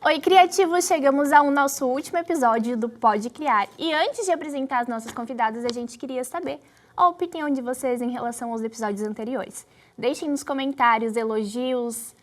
Oi, criativos! Chegamos ao nosso último episódio do Pode Criar. E antes de apresentar as nossas convidadas, a gente queria saber a opinião de vocês em relação aos episódios anteriores. Deixem nos comentários elogios,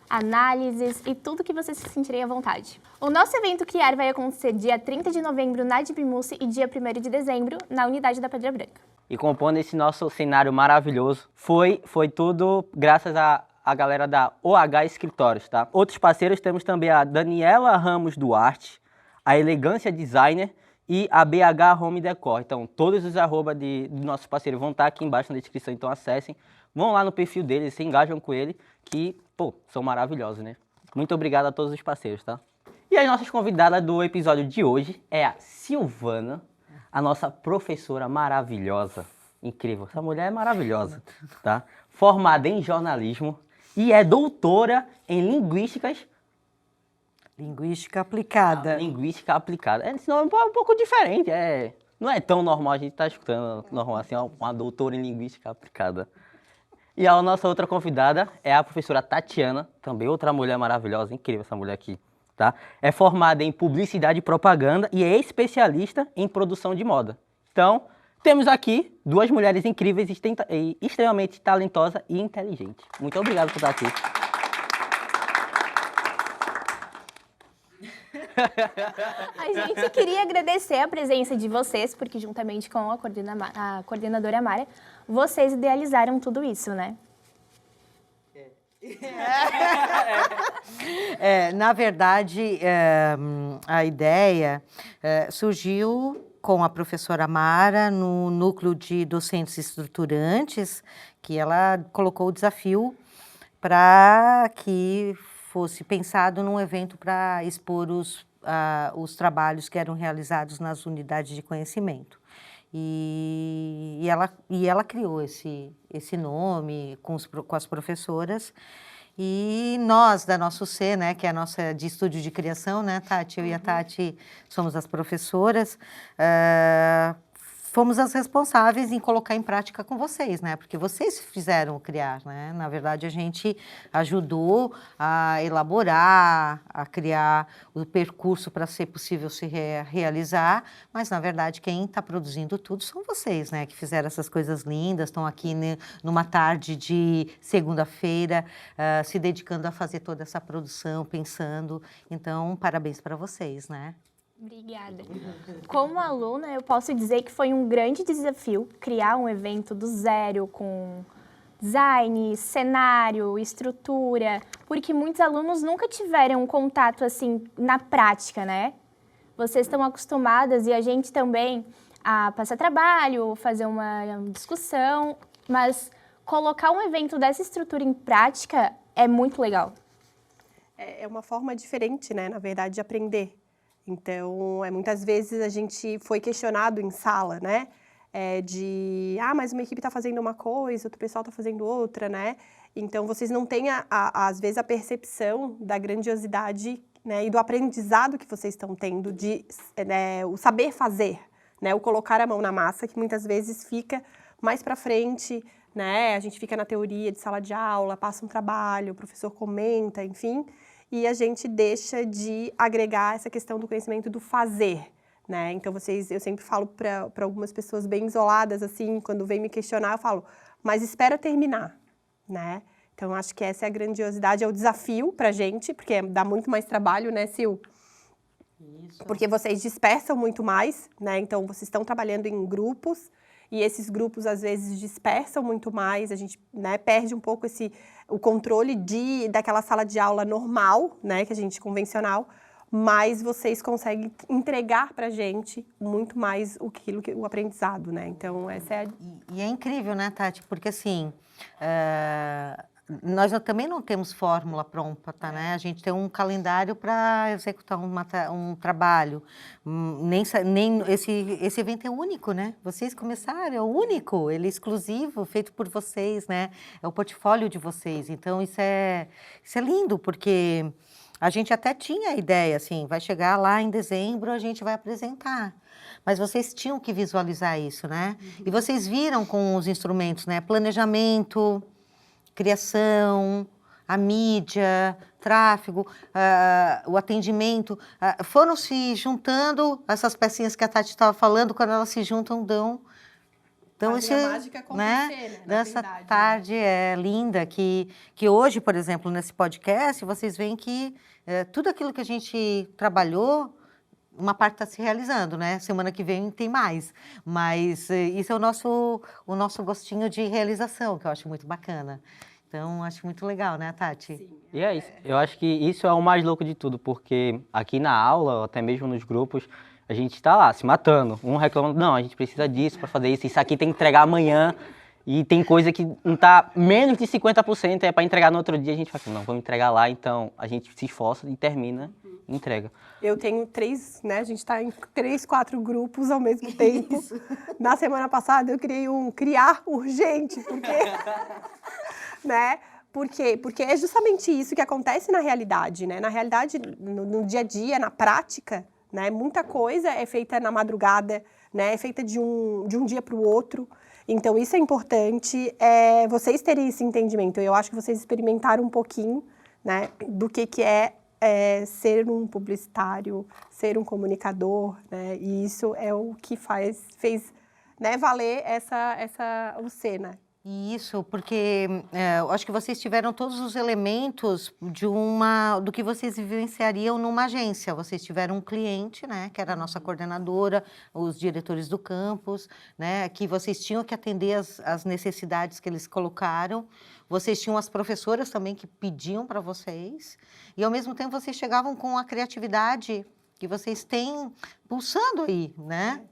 análises e tudo que vocês se sentirem à vontade. O nosso evento Criar vai acontecer dia 30 de novembro na Dibimusse e dia 1º de dezembro na Unidade da Pedra Branca. E compondo esse nosso cenário maravilhoso, foi tudo graças a galera da OH Escritórios, tá? Outros parceiros temos também a Daniela Ramos Duarte, a Elegância Designer e a BH Home Decor. Então, todos os arroba do nossos parceiros vão estar aqui embaixo na descrição, então acessem. Vão lá no perfil deles, se engajam com ele, que, são maravilhosos, né? Muito obrigado a todos os parceiros, tá? E as nossas convidadas do episódio de hoje é a Silvana, a nossa professora maravilhosa, incrível. Essa mulher é maravilhosa, tá? Formada em jornalismo e é doutora em linguísticas. Linguística aplicada. Linguística aplicada. Esse nome é um pouco diferente, não é tão normal, a gente tá escutando normal assim, uma doutora em linguística aplicada. E a nossa outra convidada é a professora Tatiana, também outra mulher maravilhosa, incrível essa mulher aqui, tá? É formada em publicidade e propaganda e é especialista em produção de moda. Então, temos aqui duas mulheres incríveis e extremamente talentosas e inteligentes. Muito obrigado por estar aqui. A gente queria agradecer a presença de vocês, porque juntamente com a coordenadora Mara, vocês idealizaram tudo isso, né? Na verdade, a ideia surgiu com a professora Mara no núcleo de docentes estruturantes, que ela colocou o desafio para que fosse pensado num evento para expor os trabalhos que eram realizados nas unidades de conhecimento. E ela criou esse nome com as professoras. E nós, da nossa UC, né, que é a nossa de estúdio de criação, né, Tati? Eu e a Tati somos as professoras. Fomos as responsáveis em colocar em prática com vocês, né? Porque vocês fizeram o criar, né? Na verdade, a gente ajudou a elaborar, a criar o percurso para ser possível se realizar, mas, na verdade, quem está produzindo tudo são vocês, né? Que fizeram essas coisas lindas, estão aqui numa tarde de segunda-feira, se dedicando a fazer toda essa produção, pensando. Então, parabéns para vocês, né? Obrigada. Como aluna, eu posso dizer que foi um grande desafio criar um evento do zero com design, cenário, estrutura, porque muitos alunos nunca tiveram um contato assim na prática, né? Vocês estão acostumadas e a gente também a passar trabalho, fazer uma discussão, mas colocar um evento dessa estrutura em prática é muito legal. É uma forma diferente, né, na verdade, de aprender. Então, muitas vezes a gente foi questionado em sala, né? Mas uma equipe está fazendo uma coisa, outro pessoal está fazendo outra, né? Então, vocês não têm, às vezes, a percepção da grandiosidade, né, e do aprendizado que vocês estão tendo, o saber fazer, né? O colocar a mão na massa, que muitas vezes fica mais para frente, né? A gente fica na teoria de sala de aula, passa um trabalho, o professor comenta, enfim, e a gente deixa de agregar essa questão do conhecimento do fazer, né? Então, eu sempre falo para algumas pessoas bem isoladas, assim, quando vem me questionar, eu falo, mas espera terminar, né? Então, acho que essa é a grandiosidade, é o desafio pra gente, porque dá muito mais trabalho, né, Sil? Isso. Porque vocês dispersam muito mais, né? Então, vocês estão trabalhando em grupos, e esses grupos, às vezes, dispersam muito mais, a gente, né, perde um pouco o controle daquela sala de aula normal, né, que a gente convencional, mas vocês conseguem entregar pra gente muito mais o aprendizado, né? Então, essa é a... E é incrível, né, Tati? Porque, assim, nós também não temos fórmula pronta, né? A gente tem um calendário para executar um trabalho. Nem esse evento é único, né? Vocês começaram, é único, ele é exclusivo, feito por vocês, né? É o portfólio de vocês. Então, isso é lindo, porque a gente até tinha a ideia, assim, vai chegar lá em dezembro, a gente vai apresentar. Mas vocês tinham que visualizar isso, né? E vocês viram com os instrumentos, né? Planejamento, criação, a mídia, tráfego, o atendimento, foram se juntando, essas pecinhas que a Tati estava falando, quando elas se juntam, dão Fazem a mágica acontecer, né? Na Dessa verdade, tarde linda, que hoje, por exemplo, nesse podcast, vocês veem que tudo aquilo que a gente trabalhou, uma parte está se realizando, né? Semana que vem tem mais. Mas isso é o nosso gostinho de realização, que eu acho muito bacana. Então, acho muito legal, né, Tati? Sim. E é isso. Eu acho que isso é o mais louco de tudo, porque aqui na aula, ou até mesmo nos grupos, a gente está lá se matando. Um reclamando, não, a gente precisa disso para fazer isso tem que entregar amanhã. E tem coisa que não está menos de 50%, é para entregar no outro dia. A gente fala assim, não, vamos entregar lá, então a gente se esforça e termina e entrega. Eu tenho 3, né? A gente está em 3, 4 grupos ao mesmo tempo. Na semana passada eu criei criar urgente, porque, né? Porque é justamente isso que acontece na realidade, né? Na realidade, no dia a dia, na prática, né? Muita coisa é feita na madrugada, né? É feita de um dia para o outro. Então, isso é importante, vocês terem esse entendimento. Eu acho que vocês experimentaram um pouquinho, né, do que é ser um publicitário, ser um comunicador, né, e isso é o que fez, né, valer o Sena. Isso, porque eu acho que vocês tiveram todos os elementos do que vocês vivenciariam numa agência. Vocês tiveram um cliente, né, que era a nossa coordenadora, os diretores do campus, né, que vocês tinham que atender as necessidades que eles colocaram. Vocês tinham as professoras também que pediam para vocês. E, ao mesmo tempo, vocês chegavam com a criatividade que vocês têm pulsando aí, né?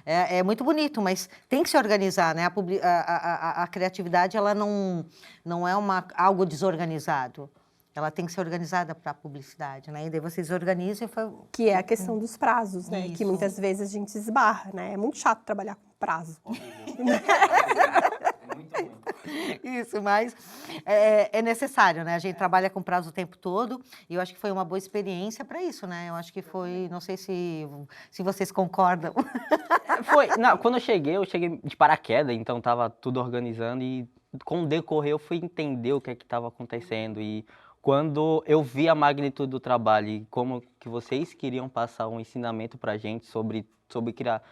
É muito bonito, mas tem que se organizar, né? A criatividade, ela não é algo desorganizado. Ela tem que ser organizada para a publicidade, né? E daí vocês organizam e Que é a questão dos prazos, né? Isso. Que muitas vezes a gente esbarra, né? É muito chato trabalhar com prazo. Isso, mas é necessário, né? A gente trabalha com prazo o tempo todo e eu acho que foi uma boa experiência para isso, né? Eu acho que foi, não sei se vocês concordam. Quando eu cheguei de paraquedas, então estava tudo organizando e com o decorrer eu fui entender o que estava acontecendo e quando eu vi a magnitude do trabalho e como que vocês queriam passar um ensinamento para a gente sobre criar.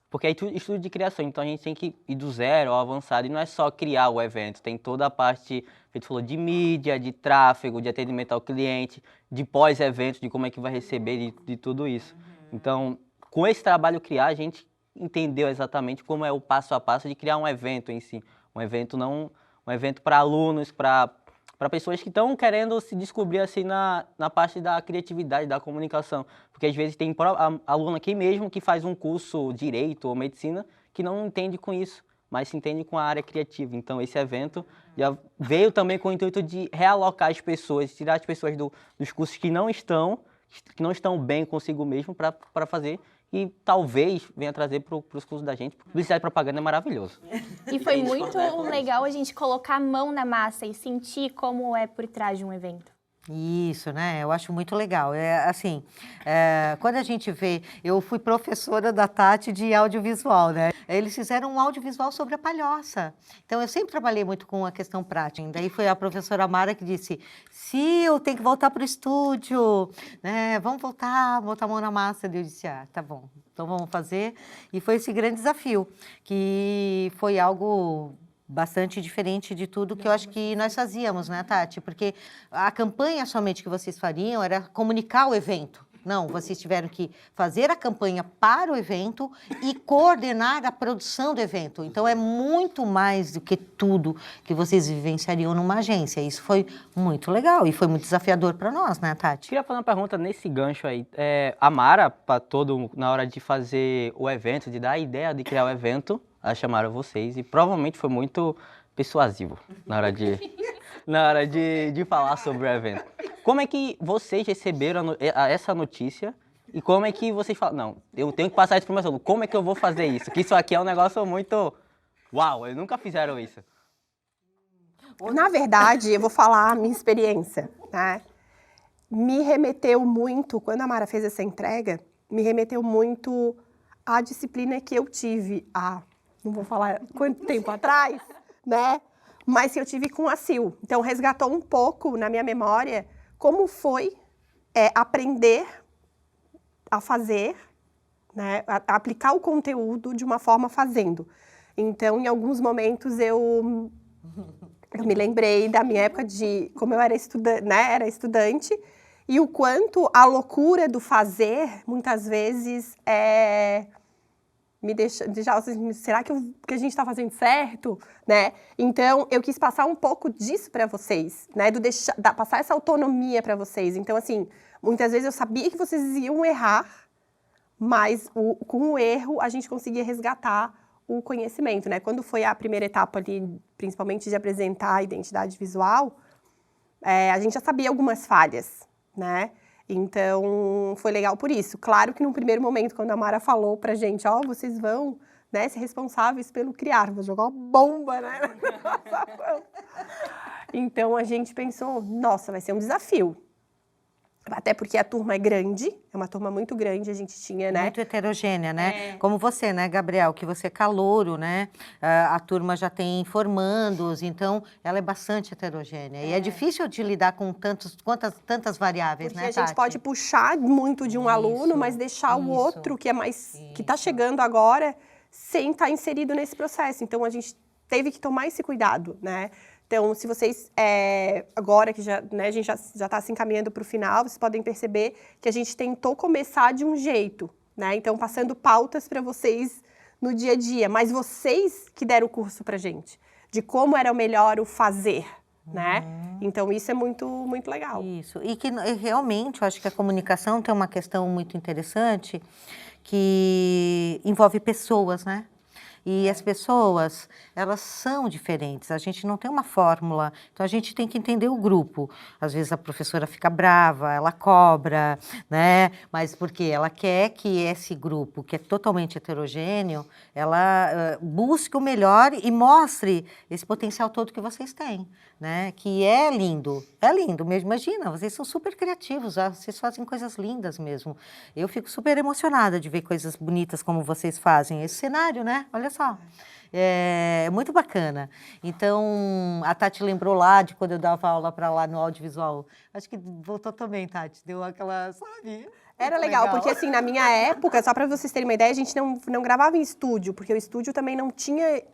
Porque é estudo de criação, então a gente tem que ir do zero ao avançado. E não é só criar o evento, tem toda a parte, a gente falou, de mídia, de tráfego, de atendimento ao cliente, de pós-evento, de como é que vai receber, de tudo isso. Então, com esse trabalho criar, a gente entendeu exatamente como é o passo a passo de criar um evento em si. Um evento para alunos, para pessoas que estão querendo se descobrir assim na parte da criatividade, da comunicação. Porque às vezes tem aluno aqui mesmo que faz um curso direito ou medicina que não entende com isso, mas se entende com a área criativa. Então esse evento já veio também com o intuito de realocar as pessoas, tirar as pessoas dos cursos que não estão bem consigo mesmo para fazer e talvez venha trazer para os cursos da gente. Publicidade e propaganda é maravilhoso. E foi muito legal a gente colocar a mão na massa e sentir como é por trás de um evento. Isso, né? Eu acho muito legal. Quando a gente vê... Eu fui professora da Tati de audiovisual, né? Eles fizeram um audiovisual sobre a palhoça. Então, eu sempre trabalhei muito com a questão prática. Daí foi a professora Mara que disse, Sil, tem que voltar para o estúdio, né? Vamos voltar, botar a mão na massa. E eu disse, tá bom, então vamos fazer. E foi esse grande desafio, que foi algo bastante diferente de tudo que eu acho que nós fazíamos, né, Tati? Porque a campanha somente que vocês fariam era comunicar o evento. Não, vocês tiveram que fazer a campanha para o evento e coordenar a produção do evento. Então, é muito mais do que tudo que vocês vivenciariam numa agência. Isso foi muito legal e foi muito desafiador para nós, né, Tati? Queria fazer uma pergunta nesse gancho aí. A Mara, na hora de fazer o evento, de dar a ideia de criar o evento, elas chamaram vocês e provavelmente foi muito persuasivo na hora de falar sobre o evento. Como é que vocês receberam essa notícia e como é que vocês falam, não, eu tenho que passar essa informação, como é que eu vou fazer isso? Que isso aqui é um negócio muito... Uau, eles nunca fizeram isso. Na verdade, eu vou falar a minha experiência, né? Me remeteu muito, quando a Mara fez essa entrega, me remeteu muito à disciplina que eu tive não vou falar quanto tempo atrás, né? mas que eu tive com a Sil. Então, resgatou um pouco na minha memória como foi aprender a fazer, né, a aplicar o conteúdo de uma forma fazendo. Então, em alguns momentos, eu me lembrei da minha época de como eu era estudante, e o quanto a loucura do fazer, muitas vezes, me deixa assim, será que a gente está fazendo certo? Né? Então, eu quis passar um pouco disso para vocês, né? Passar essa autonomia para vocês. Então, assim, muitas vezes eu sabia que vocês iam errar, mas com o erro a gente conseguia resgatar o conhecimento, né? Quando foi a primeira etapa ali, principalmente de apresentar a identidade visual, a gente já sabia algumas falhas, né? Então, foi legal por isso. Claro que no primeiro momento, quando a Mara falou pra gente, vocês vão, né, ser responsáveis pelo criar, vou jogar uma bomba, né? Então, a gente pensou, nossa, vai ser um desafio. Até porque a turma é grande, é uma turma muito grande, a gente tinha, né? Muito heterogênea, né? Como você, né, Gabriel, que você é calouro, né? A turma já tem formandos, então ela é bastante heterogênea. E é difícil de lidar com tantas variáveis, porque né, a gente Tati? pode puxar muito de um aluno, mas deixar o outro, que é que está chegando agora, sem estar inserido nesse processo. Então, a gente teve que tomar esse cuidado, né? Então, se vocês, agora que a gente já está se encaminhando para o final, vocês podem perceber que a gente tentou começar de um jeito, né? Então, passando pautas para vocês no dia a dia, mas vocês que deram o curso para a gente, de como era o melhor o fazer, né? Então, isso é muito, muito legal. Isso, e que realmente, eu acho que a comunicação tem uma questão muito interessante que envolve pessoas, né? E as pessoas, elas são diferentes, a gente não tem uma fórmula, então a gente tem que entender o grupo. Às vezes a professora fica brava, ela cobra, né? Mas porque ela quer que esse grupo, que é totalmente heterogêneo, ela busque o melhor e mostre esse potencial todo que vocês têm, né? Que é lindo mesmo. Imagina, vocês são super criativos, vocês fazem coisas lindas mesmo. Eu fico super emocionada de ver coisas bonitas como vocês fazem. Esse cenário, né? Olha só. É muito bacana. Então, a Tati lembrou lá de quando eu dava aula para lá no audiovisual. Acho que voltou também, Tati. Deu aquela, sabe? Era legal, porque assim, na minha época, só para vocês terem uma ideia, a gente não gravava em estúdio, porque o estúdio também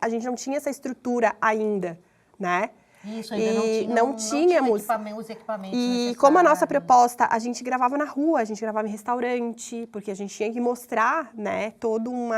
a gente não tinha essa estrutura ainda, né? Isso, ainda não tínhamos os equipamentos E como a nossa proposta, a gente gravava na rua, a gente gravava em restaurante, porque a gente tinha que mostrar, né, todo um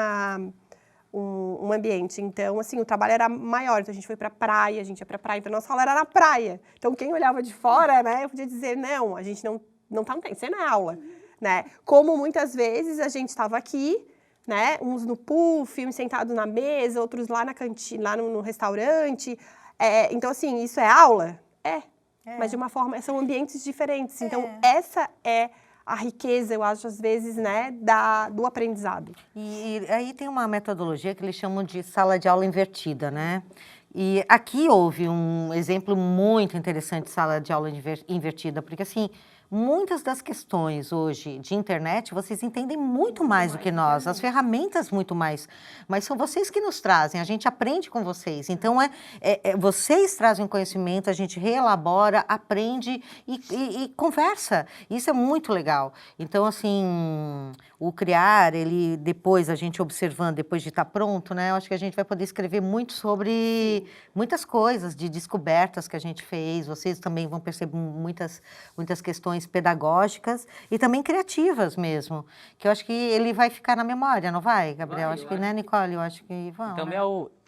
ambiente. Então, assim, o trabalho era maior. Então, a gente foi pra praia, a gente ia pra praia. Então, a nossa aula era na praia. Então, quem olhava de fora, né, podia dizer, não, a gente não tá sendo aula, né? Como muitas vezes a gente estava aqui, né, uns no puff, uns sentados na mesa, outros lá na cantina, lá no restaurante. Então, assim, isso é aula? Mas de uma forma, são ambientes diferentes. Então, essa é a riqueza, eu acho, às vezes, né, do aprendizado. E aí tem uma metodologia que eles chamam de sala de aula invertida, né? E aqui houve um exemplo muito interessante de sala de aula invertida, porque, assim, muitas das questões hoje de internet, vocês entendem muito mais do que nós, as ferramentas muito mais, mas são vocês que nos trazem, a gente aprende com vocês. Então, vocês trazem conhecimento, a gente reelabora, aprende e conversa. Isso é muito legal. Então, assim, o criar, ele depois, a gente observando, depois de estar pronto, né, eu acho que a gente vai poder escrever muito sobre muitas coisas, de descobertas que a gente fez, vocês também vão perceber muitas questões pedagógicas e também criativas mesmo, que eu acho que ele vai ficar na memória, não vai, Gabriel? Acho que, né, Nicole? Eu acho que vão. Também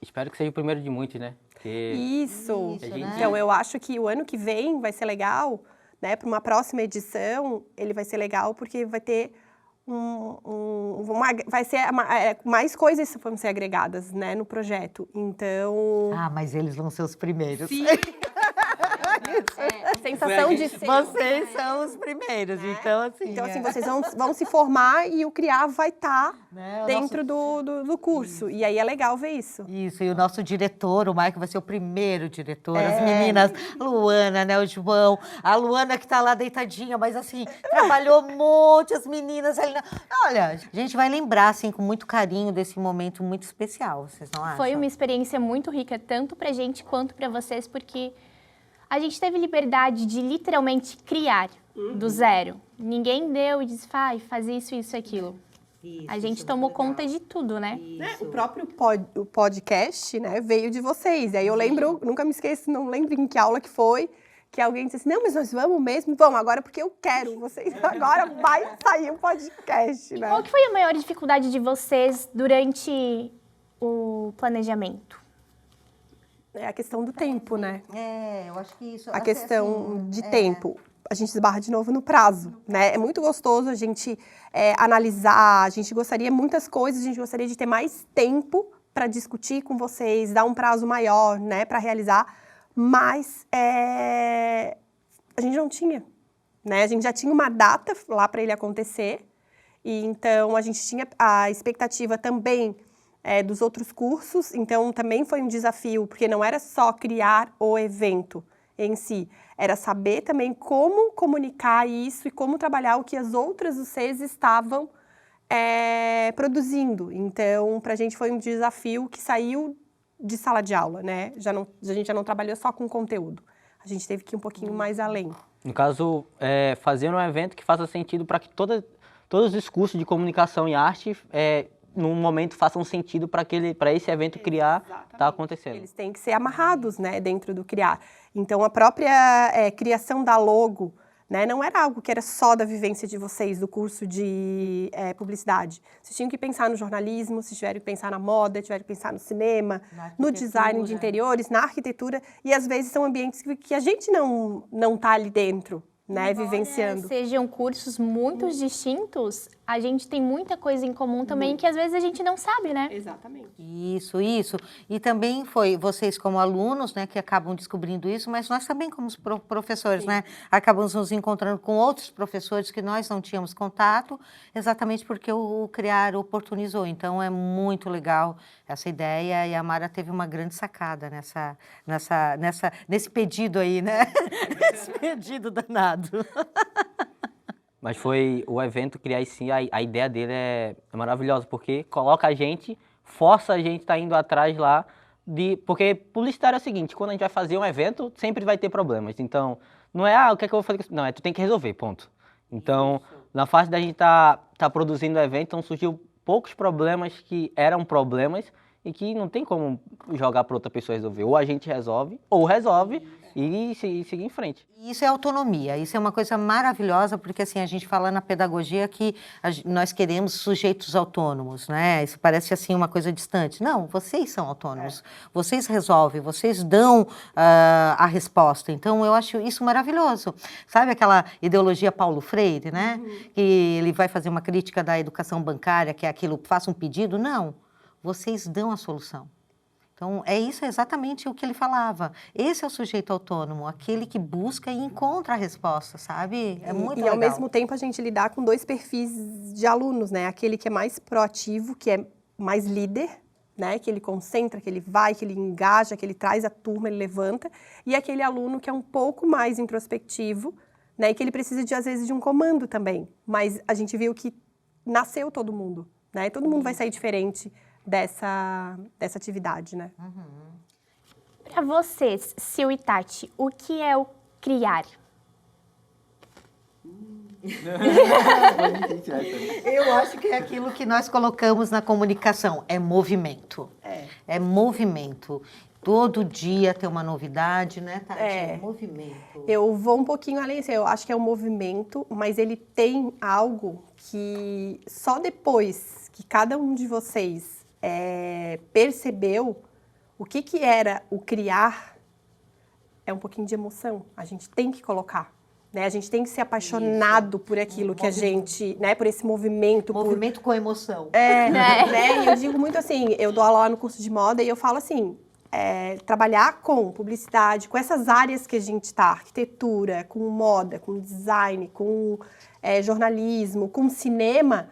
espero que seja o primeiro de muitos, né? Porque Isso, né? Então, eu acho que o ano que vem vai ser legal, né, para uma próxima edição, ele vai ser legal porque vai ter vai ser mais coisas vão ser agregadas, né, no projeto. Então... mas eles vão ser os primeiros. Sim. A sensação sensação de ser... Vocês são os primeiros, então assim... Então, assim, vocês vão se formar e o CRIA vai estar Né, o dentro do curso. E aí é legal ver isso. Isso, e o nosso diretor, o Maicon, vai ser o primeiro diretor. As meninas, Luana, né, o João, a Luana que tá lá deitadinha, mas assim, trabalhou um monte, as meninas ali. Olha, a gente vai lembrar, assim, com muito carinho desse momento muito especial, vocês não acham? Foi uma experiência muito rica, tanto pra gente quanto pra vocês, porque a gente teve liberdade de literalmente criar do zero. Ninguém deu e disse, faz isso, isso, aquilo. A gente tomou conta de tudo, né? O próprio o podcast, né, veio de vocês. E aí eu lembro, nunca me esqueço, não lembro em que aula que foi, que alguém disse assim, não, mas nós vamos mesmo? Vamos, agora porque eu quero. Vocês agora vai sair um podcast, né? Qual que foi a maior dificuldade de vocês durante o planejamento? É a questão do tempo, né? Eu acho que isso... A questão de tempo. A gente esbarra de novo no prazo, né? É muito gostoso a gente analisar, a gente gostaria muitas coisas, a gente gostaria de ter mais tempo para discutir com vocês, dar um prazo maior, né, para realizar, mas a gente não tinha, né? A gente já tinha uma data lá para ele acontecer, e então a gente tinha a expectativa também dos outros cursos, então também foi um desafio, porque não era só criar o evento em si, era saber também como comunicar isso e como trabalhar o que as outras UCs estavam produzindo. Então, para a gente foi um desafio que saiu de sala de aula, né? A gente já não trabalhou só com conteúdo, a gente teve que ir um pouquinho mais além. No caso, fazer um evento que faça sentido para que todos os cursos de comunicação e arte, num momento, façam sentido para esse evento criar, tá acontecendo. Eles têm que ser amarrados, né, dentro do criar. Então, a própria criação da logo, né, não era algo que era só da vivência de vocês, do curso de publicidade. Vocês tinham que pensar no jornalismo, vocês tiveram que pensar na moda, tiveram que pensar no cinema, no design de interiores, na arquitetura, e às vezes são ambientes que a gente não tá ali dentro, né, vivenciando. Sejam cursos muito distintos, a gente tem muita coisa em comum também que às vezes a gente não sabe, né? Exatamente. Isso. E também foi vocês como alunos, né, que acabam descobrindo isso, mas nós também como professores, né, acabamos nos encontrando com outros professores que nós não tínhamos contato, exatamente porque o CRIAR oportunizou. Então, é muito legal essa ideia e a Mara teve uma grande sacada nesse pedido aí, né? Esse pedido danado. Mas foi o evento criar sim, a ideia dele é maravilhosa, porque coloca a gente, força a gente a estar indo atrás lá, porque publicitário é o seguinte, quando a gente vai fazer um evento, sempre vai ter problemas. Então, não é, o que é que eu vou fazer? Não, tu tem que resolver, ponto. Então, na fase da gente tá produzindo o evento, então surgiu poucos problemas que eram problemas e que não tem como jogar para outra pessoa resolver. Ou a gente resolve, ou resolve e seguir em frente. Isso é autonomia, isso é uma coisa maravilhosa, porque assim, a gente fala na pedagogia que nós queremos sujeitos autônomos, né? Isso parece assim uma coisa distante. Não, vocês são autônomos, vocês resolvem, vocês dão a resposta. Então, eu acho isso maravilhoso. Sabe aquela ideologia Paulo Freire, né? Que ele vai fazer uma crítica da educação bancária, que é aquilo, faça um pedido? Não, vocês dão a solução. Então, isso é exatamente o que ele falava. Esse é o sujeito autônomo, aquele que busca e encontra a resposta, sabe? É muito legal. E, ao mesmo tempo, a gente lidar com dois perfis de alunos, né? Aquele que é mais proativo, que é mais líder, né? Que ele concentra, que ele vai, que ele engaja, que ele traz a turma, ele levanta. E aquele aluno que é um pouco mais introspectivo, né? E que ele precisa, às vezes, de um comando também. Mas a gente viu que nasceu todo mundo, né? Todo mundo vai sair diferente dessa atividade, né? Para vocês, Sil e Tati, o que é o criar? Eu acho que é aquilo que nós colocamos na comunicação, é movimento. É movimento. Todo dia tem uma novidade, né, Tati? É movimento. Eu vou um pouquinho além, assim, eu acho que é um movimento, mas ele tem algo que só depois que cada um de vocês percebeu o que era o criar, é um pouquinho de emoção. A gente tem que colocar, né? A gente tem que ser apaixonado por aquilo que a gente, né? Por esse movimento. Movimento com emoção. Né? E eu digo muito assim, eu dou aula lá no curso de moda e eu falo assim, trabalhar com publicidade, com essas áreas que a gente está, arquitetura, com moda, com design, com jornalismo, com cinema,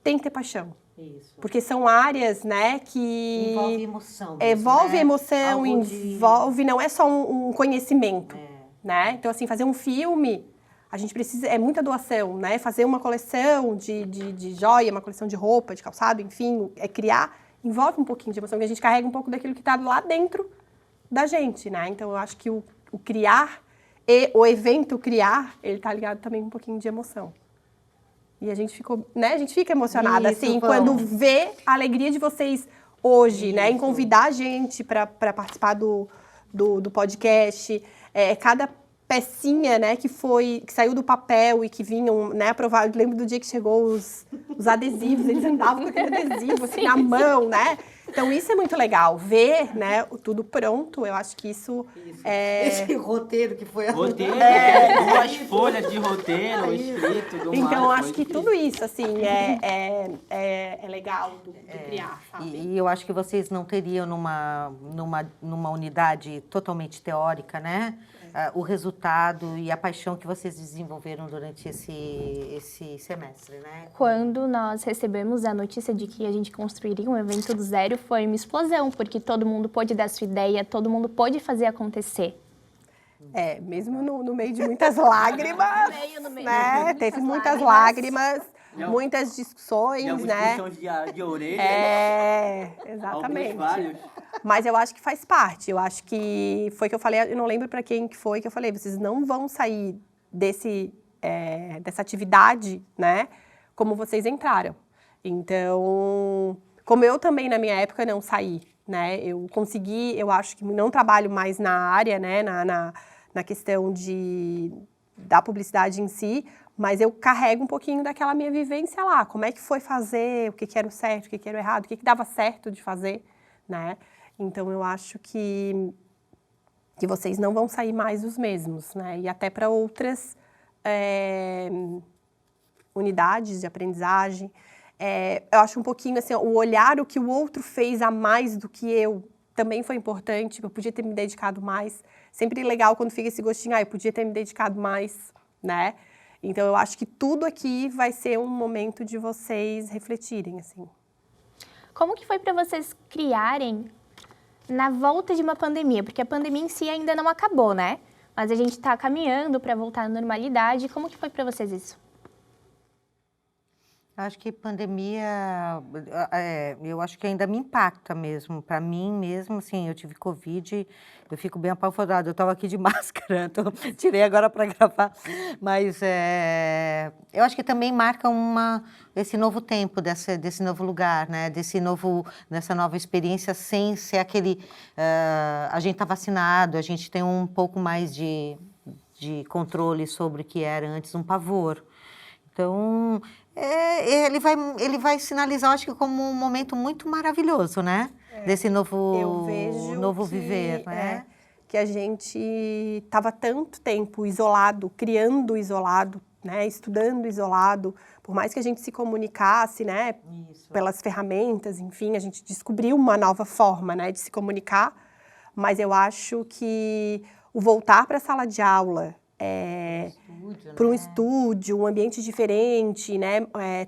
tem que ter paixão. Isso. Porque são áreas, né, que... Envolve emoção. Envolve né? emoção, Algo envolve... Não é só um conhecimento, né? Então, assim, fazer um filme, a gente precisa... É muita doação, né? Fazer uma coleção de joia, uma coleção de roupa, de calçado, enfim, criar, envolve um pouquinho de emoção, porque a gente carrega um pouco daquilo que está lá dentro da gente, né? Então, eu acho que o criar e o evento criar, ele tá ligado também um pouquinho de emoção. E a gente ficou, né? A gente fica emocionada, Isso, assim, vamos. quando vê a alegria de vocês hoje, né? Em Isso. convidar a gente para participar do podcast. Cada pecinha, né, que saiu do papel e que vinham, né, aprovados. Lembro do dia que chegou os adesivos, eles andavam com aquele adesivo, assim, na mão, né? Então, isso é muito legal. Ver, né, tudo pronto, eu acho que isso Esse roteiro que foi... Roteiro, 2 folhas de roteiro escrito. do Então, Marco, acho que incrível. tudo isso, assim, é legal de criar, sabe? E eu acho que vocês não teriam numa unidade totalmente teórica, né? O resultado e a paixão que vocês desenvolveram durante esse semestre, né? Quando nós recebemos a notícia de que a gente construiria um evento do zero, foi uma explosão, porque todo mundo pôde dar sua ideia, todo mundo pôde fazer acontecer. Mesmo no meio de muitas lágrimas, No meio. né? Teve muitas lágrimas, muitas discussões, E alguns né? puxões de orelha. Exatamente. Alguns vários. Mas eu acho que faz parte. Eu acho que foi que eu falei, eu não lembro para quem que foi que eu falei, vocês não vão sair dessa atividade, né? Como vocês entraram. Então, como eu também na minha época não saí, né? Eu consegui, eu acho que não trabalho mais na área, né? Na questão da publicidade em si, mas eu carrego um pouquinho daquela minha vivência lá. Como é que foi fazer, o que era o certo, o que era o errado, o que dava certo de fazer, né? Então, eu acho que vocês não vão sair mais os mesmos, né? E até para outras unidades de aprendizagem. Eu acho um pouquinho assim, o olhar o que o outro fez a mais do que eu também foi importante. Eu podia ter me dedicado mais. Sempre legal quando fica esse gostinho, eu podia ter me dedicado mais, né? Então, eu acho que tudo aqui vai ser um momento de vocês refletirem, assim. Como que foi para vocês criarem na volta de uma pandemia? Porque a pandemia em si ainda não acabou, né? Mas a gente está caminhando para voltar à normalidade. Como que foi para vocês isso? Acho que pandemia, eu acho que ainda me impacta mesmo. Para mim mesmo, assim, eu tive Covid, eu fico bem apavorada. Eu estava aqui de máscara, tirei agora para gravar. Mas eu acho que também marca esse novo tempo, desse novo lugar, né? Dessa nova experiência, sem ser aquele... a gente está vacinado, a gente tem um pouco mais de controle sobre o que era antes, um pavor. Então... ele vai sinalizar, acho que como um momento muito maravilhoso, né? Desse Eu vejo novo que, viver, né? Que a gente estava tanto tempo isolado, criando isolado, né? Estudando isolado, por mais que a gente se comunicasse, né? Isso. Pelas ferramentas, enfim, a gente descobriu uma nova forma, né? De se comunicar, mas eu acho que o voltar para a sala de aula... para um estúdio, um ambiente diferente, né?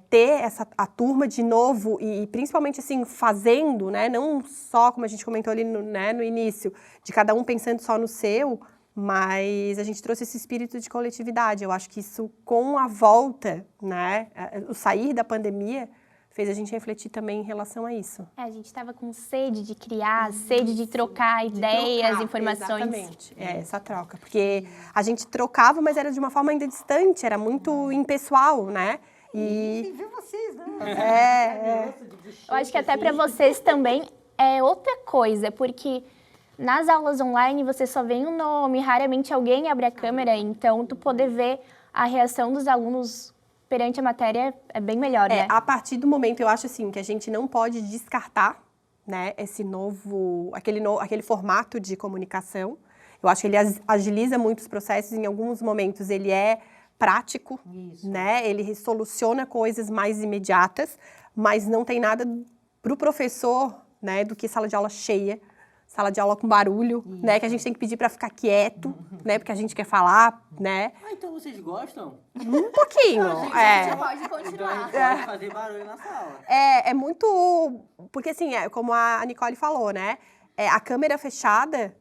Ter a turma de novo e principalmente assim, fazendo, né? Não só, como a gente comentou ali no início, de cada um pensando só no seu, mas a gente trouxe esse espírito de coletividade. Eu acho que isso, com a volta, né? O sair da pandemia, fez a gente refletir também em relação a isso. A gente estava com sede de criar, sede de trocar ideias, informações. Exatamente, essa troca. Porque a gente trocava, mas era de uma forma ainda distante, era muito impessoal, né? E ver vocês, né? Eu acho que até para vocês também é outra coisa, porque nas aulas online você só vê um nome, raramente alguém abre a câmera, então tu poder ver a reação dos alunos perante a matéria é bem melhor, né? A partir do momento, eu acho assim, que a gente não pode descartar, né, aquele formato de comunicação. Eu acho que ele agiliza muitos processos, em alguns momentos ele é prático, né? Ele soluciona coisas mais imediatas, mas não tem nada para o professor, né, do que sala de aula cheia, sala de aula com barulho, né? Que a gente tem que pedir para ficar quieto, né? Porque a gente quer falar, né? Ah, então vocês gostam? Um pouquinho, Pode continuar. Pode fazer barulho na sala. É muito... Porque, assim, como a Nicole falou, né? A câmera fechada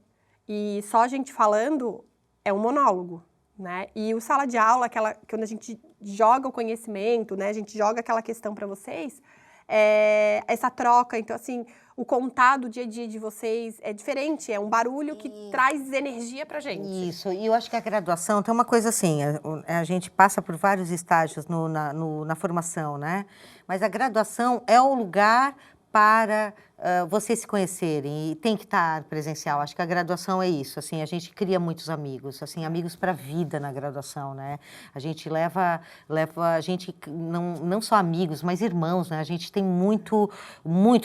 e só a gente falando é um monólogo, né? E o sala de aula, quando a gente joga o conhecimento, né? A gente joga aquela questão para vocês, essa troca. Então, assim, o contar do dia a dia de vocês é diferente. É um barulho que traz energia pra gente. Isso, e eu acho que a graduação tem uma coisa assim, a gente passa por vários estágios na formação, né? Mas a graduação é o lugar para vocês se conhecerem e tem que estar presencial. Acho que a graduação é isso, assim, a gente cria muitos amigos, assim, amigos para a vida na graduação, né? A gente leva a gente, não só amigos, mas irmãos, né? A gente tem muito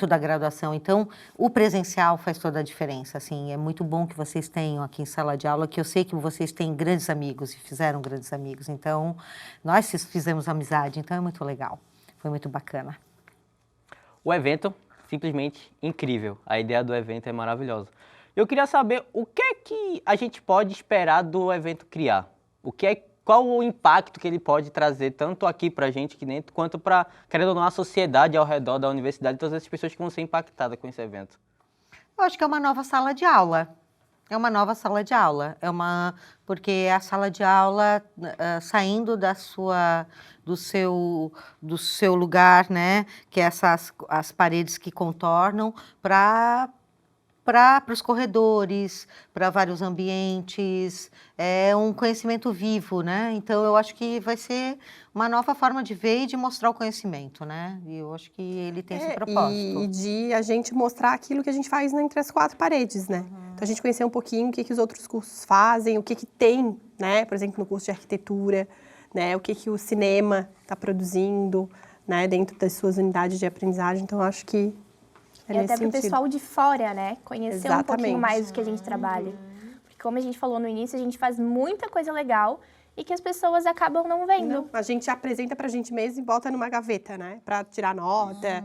da graduação, então o presencial faz toda a diferença, assim, é muito bom que vocês tenham aqui em sala de aula, que eu sei que vocês têm grandes amigos e fizeram grandes amigos, então nós fizemos amizade, então é muito legal, foi muito bacana. O evento, simplesmente incrível. A ideia do evento é maravilhosa. Eu queria saber o que é que a gente pode esperar do evento criar. Qual o impacto que ele pode trazer tanto aqui pra gente aqui dentro, quanto para, querendo ou não, a sociedade ao redor da universidade e todas as pessoas que vão ser impactadas com esse evento. Eu acho que é uma nova sala de aula. É uma nova sala de aula. Porque a sala de aula saindo do seu lugar, né? Que é as paredes que contornam, para os corredores, para vários ambientes, é um conhecimento vivo, né? Então, eu acho que vai ser uma nova forma de ver e de mostrar o conhecimento, né? E eu acho que ele tem esse propósito. E de a gente mostrar aquilo que a gente faz entre as quatro paredes, né? Então, a gente conhecer um pouquinho o que os outros cursos fazem, o que tem, né? Por exemplo, no curso de arquitetura, né? O que o cinema está produzindo, né? Dentro das suas unidades de aprendizagem. Então, eu acho que E até para o pessoal de fora, né? Conhecer um pouquinho mais do que a gente trabalha. Porque como a gente falou no início, a gente faz muita coisa legal e que as pessoas acabam não vendo. Não, a gente apresenta pra gente mesmo e bota numa gaveta, né? Pra tirar nota,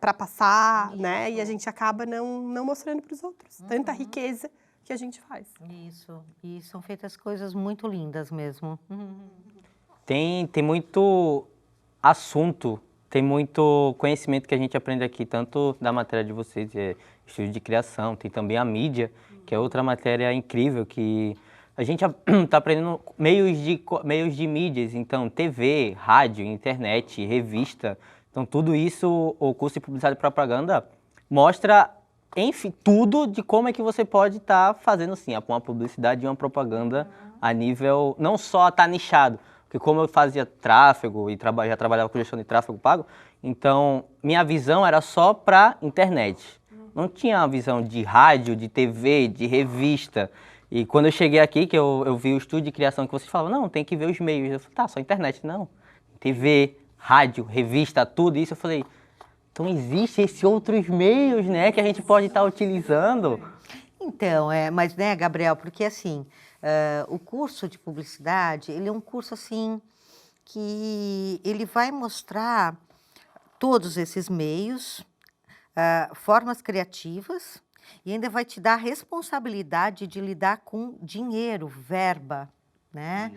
pra passar, né? E a gente acaba não mostrando pros outros. Tanta riqueza que a gente faz. Isso, e são feitas coisas muito lindas mesmo. Tem muito assunto, tem muito conhecimento que a gente aprende aqui, tanto da matéria de vocês, estudo de criação, tem também a mídia, que é outra matéria incrível, que a gente está aprendendo meios de mídias, então TV, rádio, internet, revista. Então tudo isso, o curso de Publicidade e Propaganda mostra, enfim, tudo de como é que você pode estar fazendo assim, uma publicidade e uma propaganda a nível, não só estar nichado, porque como eu fazia tráfego e já trabalhava com gestão de tráfego pago, então minha visão era só para internet. Não tinha a visão de rádio, de TV, de revista. E quando eu cheguei aqui, que eu vi o estúdio de criação que vocês falavam, não, tem que ver os meios. Eu falei, tá, só internet. Não, TV, rádio, revista, tudo isso. Eu falei, então existem esses outros meios, né, que a gente pode estar utilizando. Então, mas, né, Gabriel, porque assim, o curso de publicidade, ele é um curso assim, que ele vai mostrar todos esses meios, formas criativas, e ainda vai te dar a responsabilidade de lidar com dinheiro, verba, né?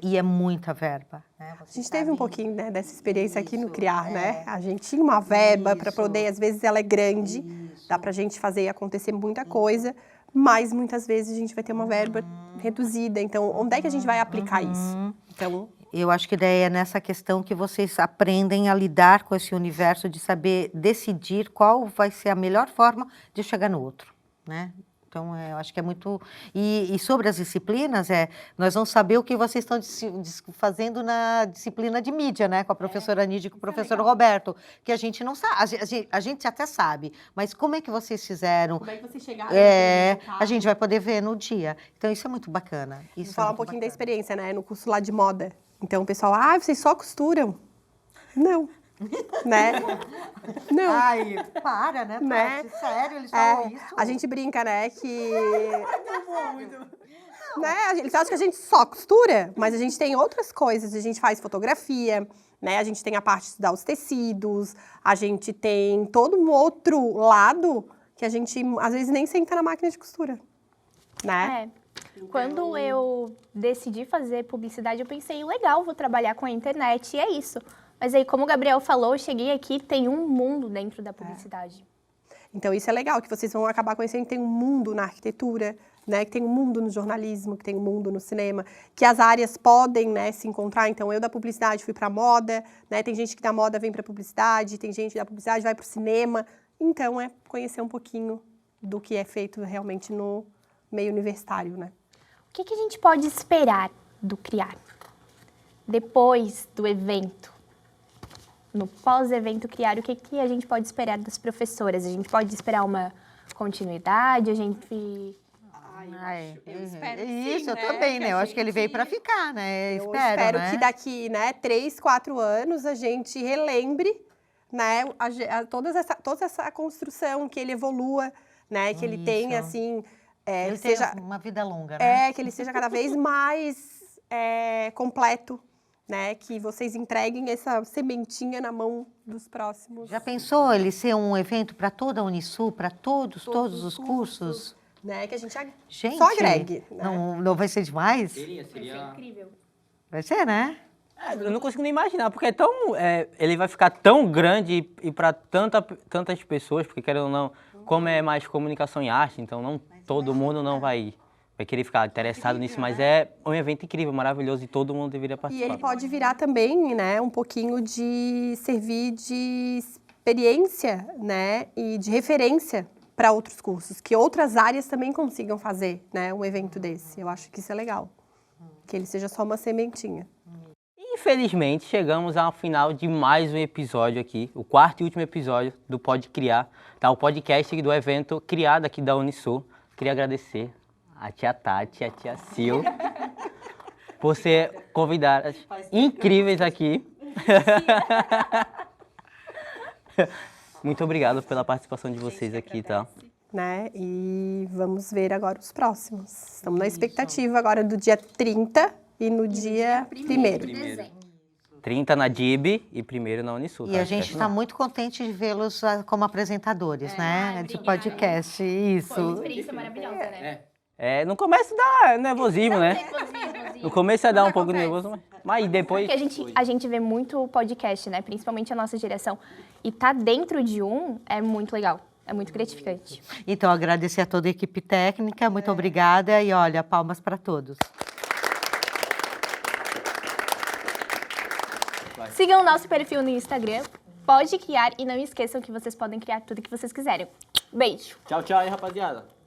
E é muita verba. Né? A gente teve um pouquinho, né, dessa experiência aqui no Criar, né? A gente tinha uma verba para poder, às vezes ela é grande, dá para a gente fazer acontecer muita coisa, mas muitas vezes a gente vai ter uma verba reduzida. Então, onde é que a gente vai aplicar isso? Então, eu acho que daí é nessa questão que vocês aprendem a lidar com esse universo de saber decidir qual vai ser a melhor forma de chegar no outro, né? Então, eu acho que é muito... E sobre as disciplinas, nós vamos saber o que vocês estão fazendo na disciplina de mídia, né? Com a professora Nídia e com o professor Roberto, que a gente não sabe, a gente até sabe, mas como é que vocês fizeram? como é que vocês chegaram? A gente vai poder ver no dia. Então, isso é muito bacana. Vou falar um pouquinho da experiência, né? No curso lá de moda. Então, o pessoal, vocês só costuram? Não. Né? Não. Ai, para, né? Né? Sério, eles falam isso? A gente brinca, né, que... né? Eles acham que a gente só costura, mas a gente tem outras coisas. A gente faz fotografia, né? A gente tem a parte de estudar os tecidos, a gente tem todo um outro lado que a gente, às vezes, nem senta na máquina de costura, né? Quando eu decidi fazer publicidade, eu pensei, legal, vou trabalhar com a internet, e é isso. Mas aí, como o Gabriel falou, eu cheguei aqui, tem um mundo dentro da publicidade. Então, isso é legal, que vocês vão acabar conhecendo que tem um mundo na arquitetura, né? Que tem um mundo no jornalismo, que tem um mundo no cinema, que as áreas podem, né, se encontrar. Então, eu da publicidade fui para moda, né? Tem gente que da moda vem para publicidade, tem gente da publicidade vai para o cinema. Então, é conhecer um pouquinho do que é feito realmente no meio universitário, né? O que a gente pode esperar do Criar? Depois do evento, no pós-evento Criar, o que a gente pode esperar das professoras? A gente pode esperar uma continuidade? A gente... Eu espero Isso, eu também, né? Eu acho que ele veio para ficar, né? Eu espero né? que daqui, né, 3, 4 anos a gente relembre, né, toda essa construção, que ele evolua, né, que ele tenha, assim... ele seja tenha uma vida longa, né? que ele seja cada vez mais completo, né? Que vocês entreguem essa sementinha na mão dos próximos. Já pensou ele ser um evento para toda a Unisul, para todos os cursos? Né? Que a gente Gente, só agregue. Né? Não vai ser demais? Seria. incrível. Vai ser, né? Eu não consigo nem imaginar, porque ele vai ficar tão grande e para tantas pessoas, porque querendo ou não, como é mais comunicação e arte, então não todo mundo não vai querer ficar interessado nisso, mas é um evento incrível, maravilhoso e todo mundo deveria E participar. ele pode virar também, né, um pouquinho de servir de experiência, né, e de referência para outros cursos, que outras áreas também consigam fazer, né, um evento desse. Eu acho que isso é legal, que ele seja só uma sementinha. Infelizmente, chegamos ao final de mais um episódio aqui, o 4º e último episódio do Pode Criar, tá? O podcast do evento criado aqui da Unisul. Queria agradecer a tia Tati e a tia Sil por ser convidadas incríveis aqui. Muito obrigado pela participação de vocês aqui, tá? Né? E vamos ver agora os próximos. Estamos na expectativa agora do dia 30 e no dia 1º. de dezembro. 30 na DIB e 1º na Unisul. E a gente está muito contente de vê-los como apresentadores, né? De obrigada. podcast, Foi uma isso. experiência maravilhosa, né? No começo dá nervosismo, né? No começo ia dar um pouco acontece. nervoso, mas depois... Porque a gente vê muito podcast, né? Principalmente a nossa geração. E tá dentro de é muito legal. É muito gratificante. Então, agradecer a toda a equipe técnica, muito obrigada e olha, palmas para todos. Sigam o nosso perfil no Instagram, Pode Criar, e não esqueçam que vocês podem criar tudo que vocês quiserem. Beijo! Tchau, tchau aí, rapaziada.